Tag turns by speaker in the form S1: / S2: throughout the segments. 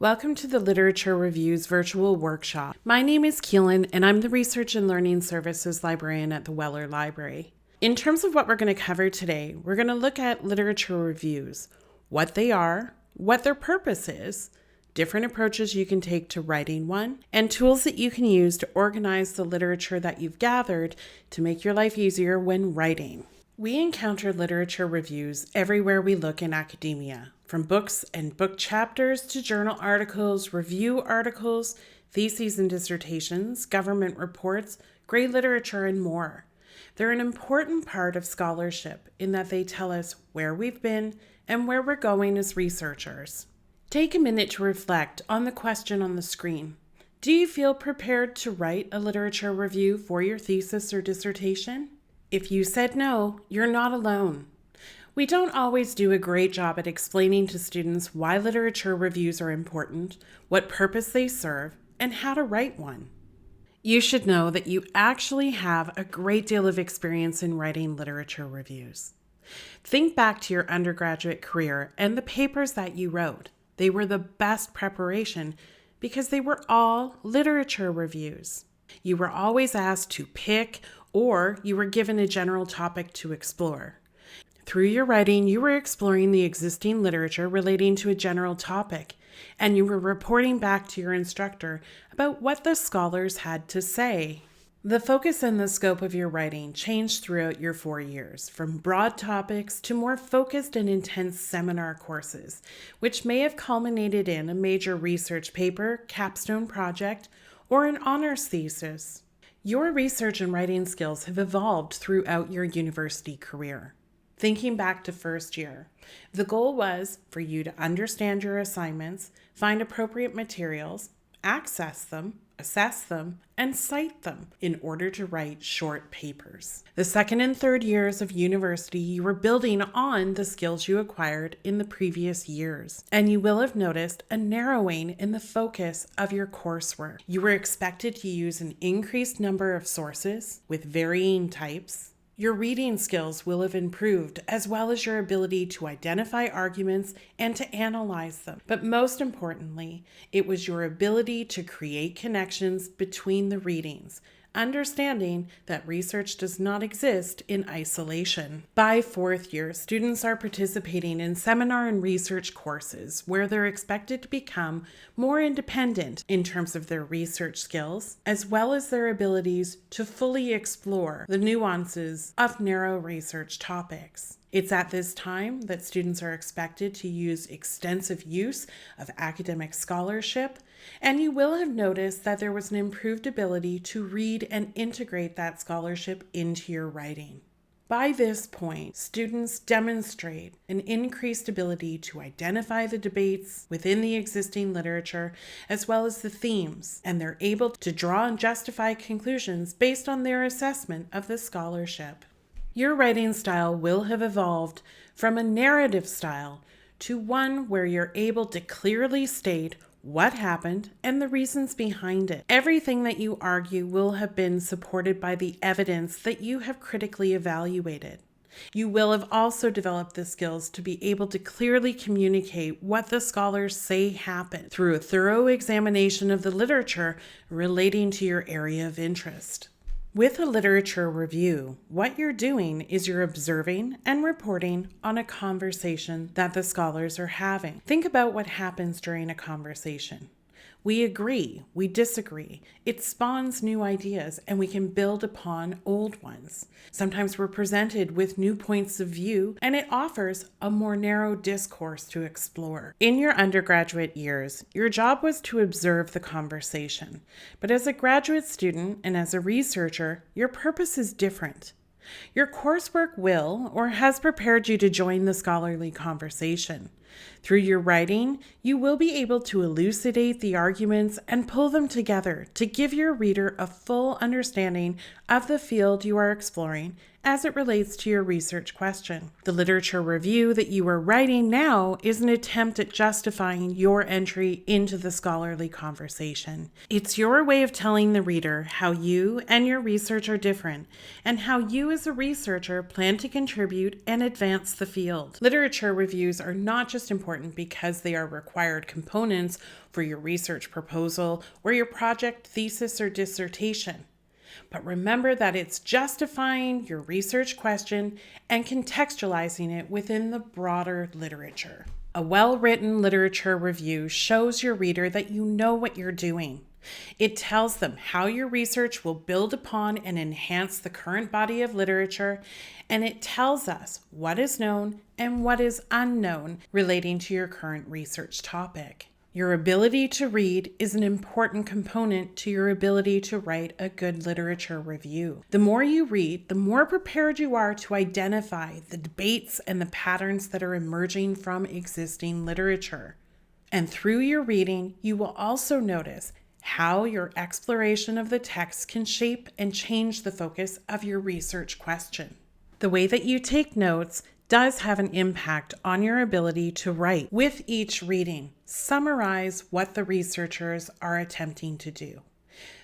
S1: Welcome to the Literature Reviews virtual workshop. My name is Keelan, and I'm the Research and Learning Services Librarian at the Weller Library. In terms of what we're going to cover today, we're going to look at literature reviews, what they are, what their purpose is, different approaches you can take to writing one, and tools that you can use to organize the literature that you've gathered to make your life easier when writing. We encounter literature reviews everywhere we look in academia, from books and book chapters to journal articles, review articles, theses and dissertations, government reports, grade literature, and more. They're an important part of scholarship in that they tell us where we've been and where we're going as researchers. Take a minute to reflect on the question on the screen. Do you feel prepared to write a literature review for your thesis or dissertation? If you said no, you're not alone. We don't always do a great job at explaining to students why literature reviews are important, what purpose they serve, and how to write one. You should know that you actually have a great deal of experience in writing literature reviews. Think back to your undergraduate career and the papers that you wrote. They were the best preparation because they were all literature reviews. You were always asked to pick, or you were given a general topic to explore. Through your writing, you were exploring the existing literature relating to a general topic, and you were reporting back to your instructor about what the scholars had to say. The focus and the scope of your writing changed throughout your 4 years, from broad topics to more focused and intense seminar courses, which may have culminated in a major research paper, capstone project, or an honors thesis. Your research and writing skills have evolved throughout your university career. Thinking back to first year, the goal was for you to understand your assignments, find appropriate materials, access them, assess them, and cite them in order to write short papers. The second and third years of university, you were building on the skills you acquired in the previous years, and you will have noticed a narrowing in the focus of your coursework. You were expected to use an increased number of sources with varying types. Your reading skills will have improved, as well as your ability to identify arguments and to analyze them. But most importantly, it was your ability to create connections between the readings, understanding that research does not exist in isolation. By fourth year, students are participating in seminar and research courses where they're expected to become more independent in terms of their research skills, as well as their abilities to fully explore the nuances of narrow research topics. It's at this time that students are expected to use extensive use of academic scholarship, and you will have noticed that there was an improved ability to read and integrate that scholarship into your writing. By this point, students demonstrate an increased ability to identify the debates within the existing literature, as well as the themes, and they're able to draw and justify conclusions based on their assessment of the scholarship. Your writing style will have evolved from a narrative style to one where you're able to clearly state what happened and the reasons behind it. Everything that you argue will have been supported by the evidence that you have critically evaluated. You will have also developed the skills to be able to clearly communicate what the scholars say happened through a thorough examination of the literature relating to your area of interest. With a literature review, what you're doing is you're observing and reporting on a conversation that the scholars are having. Think about what happens during a conversation. We agree, we disagree. It spawns new ideas, and we can build upon old ones. Sometimes we're presented with new points of view, and it offers a more narrow discourse to explore. In your undergraduate years, your job was to observe the conversation. But as a graduate student and as a researcher, your purpose is different. Your coursework will or has prepared you to join the scholarly conversation. Through your writing, you will be able to elucidate the arguments and pull them together to give your reader a full understanding of the field you are exploring as it relates to your research question. The literature review that you are writing now is an attempt at justifying your entry into the scholarly conversation. It's your way of telling the reader how you and your research are different, and how you as a researcher plan to contribute and advance the field. Literature reviews are not just important because they are required components for your research proposal or your project, thesis, or dissertation. But remember that it's justifying your research question and contextualizing it within the broader literature. A well-written literature review shows your reader that you know what you're doing. It tells them how your research will build upon and enhance the current body of literature, and it tells us what is known and what is unknown relating to your current research topic. Your ability to read is an important component to your ability to write a good literature review. The more you read, the more prepared you are to identify the debates and the patterns that are emerging from existing literature. And through your reading, you will also notice how your exploration of the text can shape and change the focus of your research question. The way that you take notes does have an impact on your ability to write. With each reading, summarize what the researchers are attempting to do.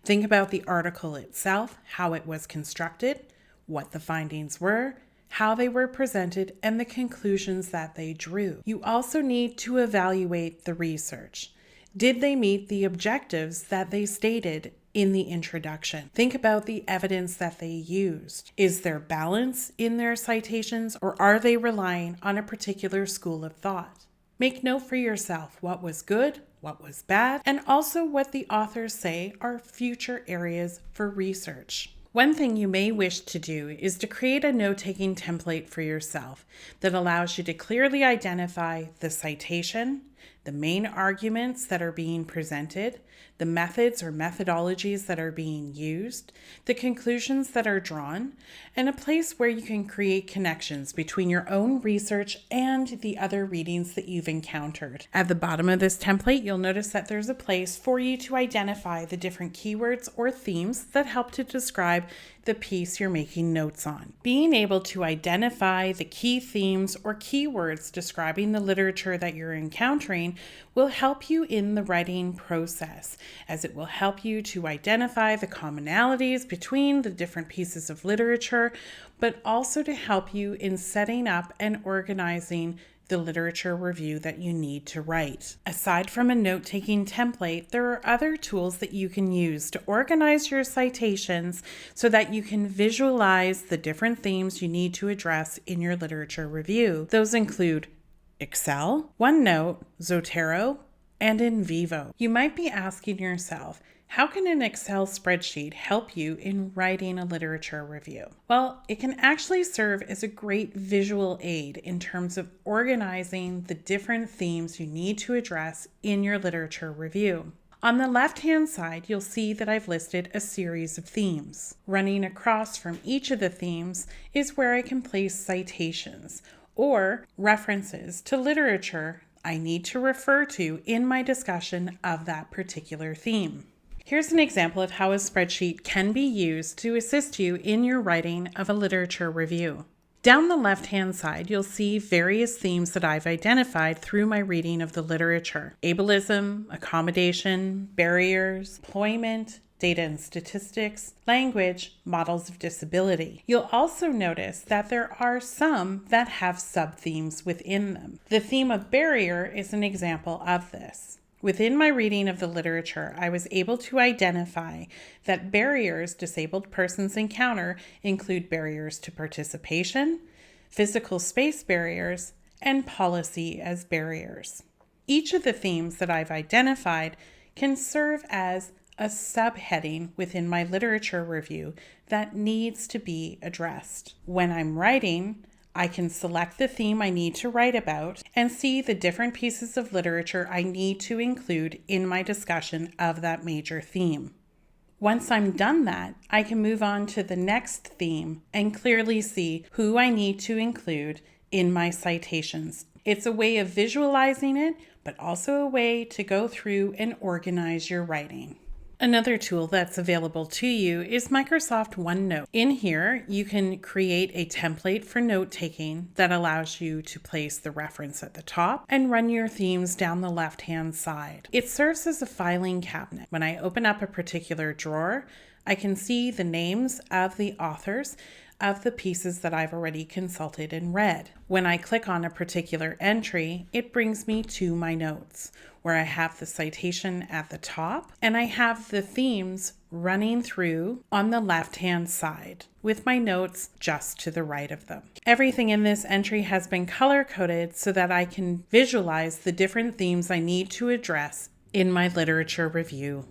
S1: Think about the article itself, how it was constructed, what the findings were, how they were presented, and the conclusions that they drew. You also need to evaluate the research. Did they meet the objectives that they stated in the introduction? Think about the evidence that they used. Is there balance in their citations, or are they relying on a particular school of thought? Make note for yourself what was good, what was bad, and also what the authors say are future areas for research. One thing you may wish to do is to create a note-taking template for yourself that allows you to clearly identify the citation, the main arguments that are being presented, the methods or methodologies that are being used, the conclusions that are drawn, and a place where you can create connections between your own research and the other readings that you've encountered. At the bottom of this template, you'll notice that there's a place for you to identify the different keywords or themes that help to describe the piece you're making notes on. Being able to identify the key themes or keywords describing the literature that you're encountering will help you in the writing process, as it will help you to identify the commonalities between the different pieces of literature, but also to help you in setting up and organizing the literature review that you need to write. Aside from a note-taking template, there are other tools that you can use to organize your citations so that you can visualize the different themes you need to address in your literature review. Those include Excel, OneNote, Zotero, and NVivo. You might be asking yourself, how can an Excel spreadsheet help you in writing a literature review? Well, it can actually serve as a great visual aid in terms of organizing the different themes you need to address in your literature review. On the left-hand side, you'll see that I've listed a series of themes. Running across from each of the themes is where I can place citations or references to literature I need to refer to in my discussion of that particular theme. Here's an example of how a spreadsheet can be used to assist you in your writing of a literature review. Down the left-hand side, you'll see various themes that I've identified through my reading of the literature: ableism, accommodation, barriers, employment, data and statistics, language, models of disability. You'll also notice that there are some that have sub-themes within them. The theme of barrier is an example of this. Within my reading of the literature, I was able to identify that barriers disabled persons encounter include barriers to participation, physical space barriers, and policy as barriers. Each of the themes that I've identified can serve as a subheading within my literature review that needs to be addressed. When I'm writing, I can select the theme I need to write about and see the different pieces of literature I need to include in my discussion of that major theme. Once I'm done that, I can move on to the next theme and clearly see who I need to include in my citations. It's a way of visualizing it, but also a way to go through and organize your writing. Another tool that's available to you is Microsoft OneNote. In here, you can create a template for note-taking that allows you to place the reference at the top and run your themes down the left-hand side. It serves as a filing cabinet. When I open up a particular drawer, I can see the names of the authors of the pieces that I've already consulted and read. When I click on a particular entry, it brings me to my notes, where I have the citation at the top and I have the themes running through on the left-hand side with my notes just to the right of them. Everything in this entry has been color-coded so that I can visualize the different themes I need to address in my literature review.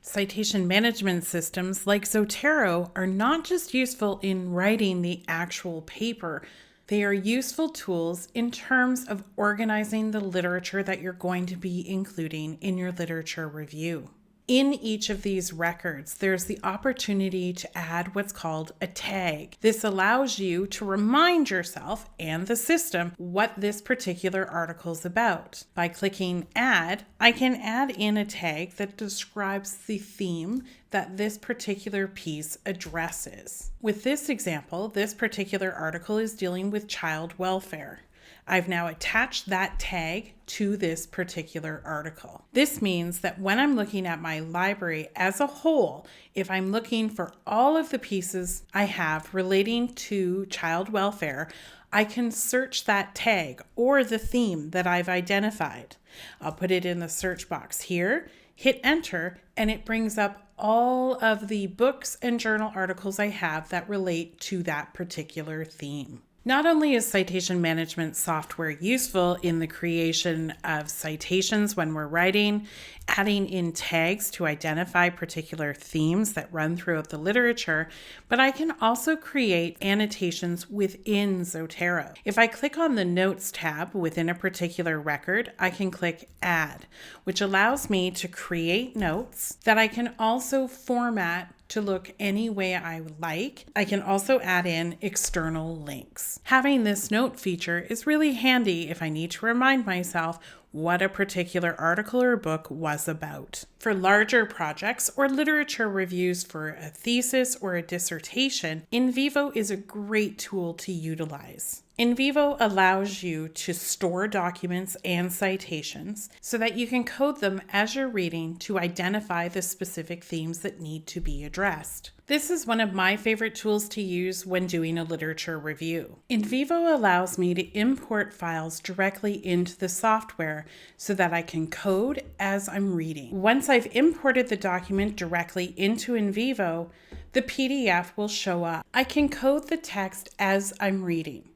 S1: Citation management systems like Zotero are not just useful in writing the actual paper, they are useful tools in terms of organizing the literature that you're going to be including in your literature review. In each of these records, there's the opportunity to add what's called a tag. This allows you to remind yourself and the system what this particular article is about. By clicking Add, I can add in a tag that describes the theme that this particular piece addresses. With this example, this particular article is dealing with child welfare. I've now attached that tag to this particular article. This means that when I'm looking at my library as a whole, if I'm looking for all of the pieces I have relating to child welfare, I can search that tag or the theme that I've identified. I'll put it in the search box here, hit enter, and it brings up all of the books and journal articles I have that relate to that particular theme. Not only is citation management software useful in the creation of citations when we're writing, adding in tags to identify particular themes that run throughout the literature, but I can also create annotations within Zotero. If I click on the Notes tab within a particular record, I can click Add, which allows me to create notes that I can also format to look any way I like. I can also add in external links. Having this note feature is really handy if I need to remind myself what a particular article or book was about. For larger projects or literature reviews for a thesis or a dissertation, NVivo is a great tool to utilize. NVivo allows you to store documents and citations so that you can code them as you're reading to identify the specific themes that need to be addressed. This is one of my favorite tools to use when doing a literature review. NVivo allows me to import files directly into the software so that I can code as I'm reading. Once I've imported the document directly into NVivo, the PDF will show up. I can code the text as I'm reading.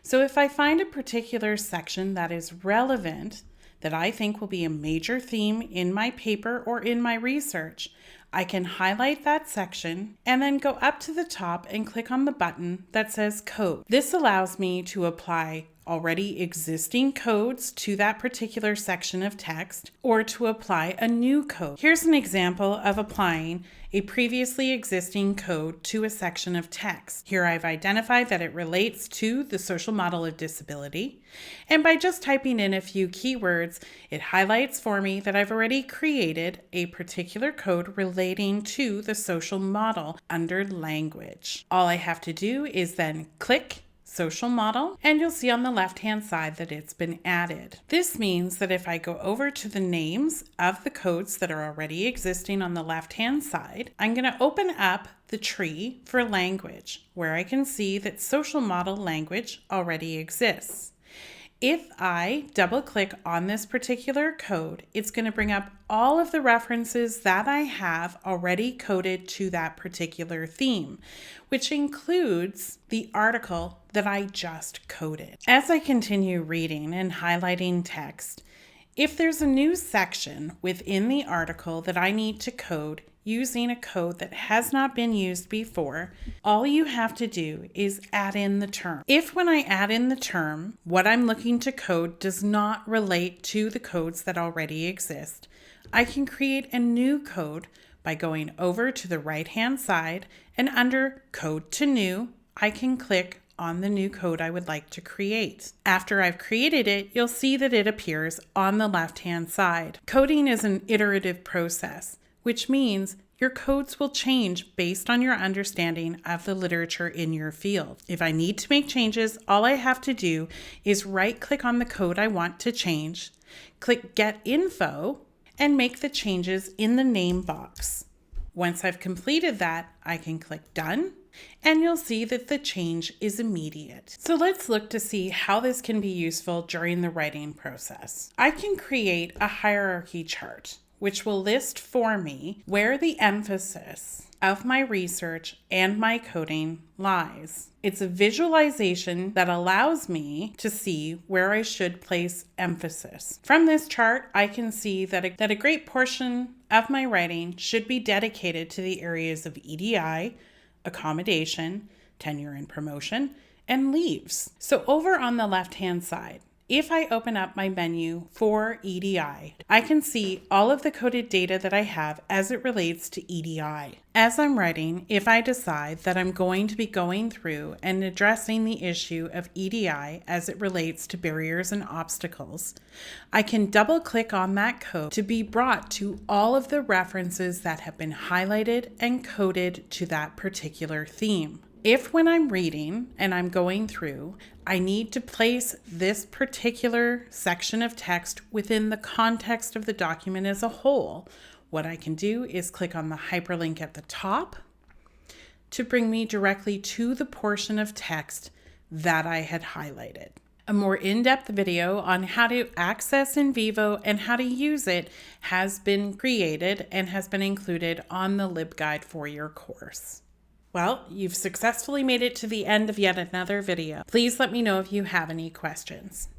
S1: So if I find a particular section that is relevant, that I think will be a major theme in my paper or in my research, I can highlight that section and then go up to the top and click on the button that says Code. This allows me to apply already existing codes to that particular section of text or to apply a new code. Here's an example of applying a previously existing code to a section of text. Here I've identified that it relates to the social model of disability, and by just typing in a few keywords, it highlights for me that I've already created a particular code relating to the social model under language. All I have to do is then click Social Model, and you'll see on the left-hand side that it's been added. This means that if I go over to the names of the codes that are already existing on the left-hand side, I'm going to open up the tree for language, where I can see that social model language already exists. If I double-click on this particular code, it's going to bring up all of the references that I have already coded to that particular theme, which includes the article that I just coded. As I continue reading and highlighting text, if there's a new section within the article that I need to code using a code that has not been used before, all you have to do is add in the term. If when I add in the term, what I'm looking to code does not relate to the codes that already exist, I can create a new code by going over to the right-hand side, and under Code to New, I can click on the new code I would like to create. After I've created it, you'll see that it appears on the left-hand side. Coding is an iterative process, which means your codes will change based on your understanding of the literature in your field. If I need to make changes, all I have to do is right-click on the code I want to change, click Get Info, and make the changes in the name box. Once I've completed that, I can click Done, and you'll see that the change is immediate. So let's look to see how this can be useful during the writing process. I can create a hierarchy chart, which will list for me where the emphasis of my research and my coding lies. It's a visualization that allows me to see where I should place emphasis. From this chart, I can see that a great portion of my writing should be dedicated to the areas of EDI, accommodation, tenure and promotion, and leaves. So over on the left-hand side, if I open up my menu for EDI, I can see all of the coded data that I have as it relates to EDI. As I'm writing, if I decide that I'm going to be going through and addressing the issue of EDI as it relates to barriers and obstacles, I can double click on that code to be brought to all of the references that have been highlighted and coded to that particular theme. If when I'm reading and I'm going through, I need to place this particular section of text within the context of the document as a whole, what I can do is click on the hyperlink at the top to bring me directly to the portion of text that I had highlighted. A more in-depth video on how to access NVivo and how to use it has been created and has been included on the LibGuide for your course. Well, you've successfully made it to the end of yet another video. Please let me know if you have any questions.